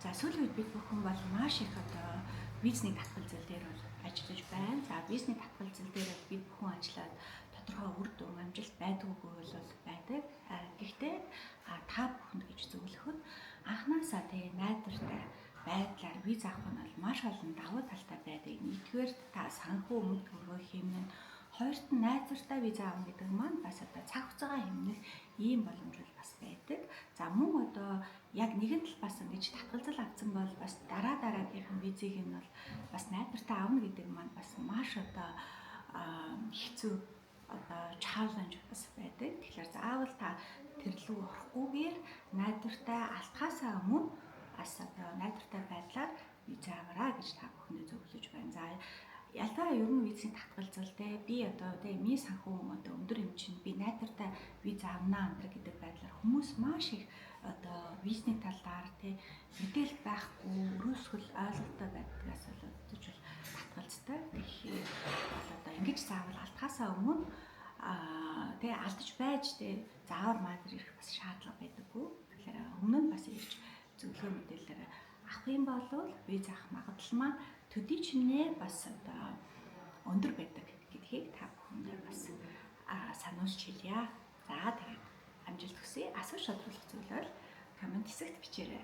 За сүүлийн үед бид бүхэн бол маш их одоо визний татгал зэл дээр бол ажиллаж байна. За визний татгал зэл дээр бол бид бүхэн ажиллаад тодорхой үр дүн амжилт байдаггүй бол байдаг. Гэхдээ та бүхэнд гэж зөвлөхөд анхнаасаа тэгээ найдвартай байдлаар виз авах нь бол маш олон давуу талтай байдаг. Нэгдүгээр та санхүү өмнө төргөө хэмнэн, хоёрт нь найдвартай виз авах гэдэг маань бас одоо цаг хугацаагаа хэмнэх ийм боломж бол бас байдаг. За мөн одоо яг нэгэн талаас ингэж татгалзал авсан бол бас дараагийнхан визийг нь бол бас найдвартай авна гэдэг маань бас маш одоо хэцүү одоо чаленж бас байдаг. Тэгэхээр заавал та тэр рүү орохгүйгээр найдвартай алтхаасаа өмнө бас одоо найдвартай байдлаар виз аваарай гэж та бүхэндээ зөвлөж байна. За ялгаа ер нь визийн татгалзал би одоо ми санхүү одоо өндөр хэмжээнд би найдвартай виз авнаа гэдэг байдлаар хүмүүс маш их одоо визний талаар мэдээлэл байхгүй өрөөсгөл ойлголттой байдгаас болоод татгалздаг. Тэгэхээр одоо ингэж заавал алтхаасаа өмнө алдаж байж заавар маадэр ирэх бас шаардлага байдаггүй. Тэгэхээр өмнө нь бас ирж зөвлөгөө мэдээлэлээр авах юм бол виз авах магадлал маань төдий чинээ бас одоо өндөр байдаг гэдгийг та бүхэндээ бас сануулж хэлье. За тэгээд амжилт хүсье. Асууж шалгуулах зүйл бол комент хэсэгт бичээрэй.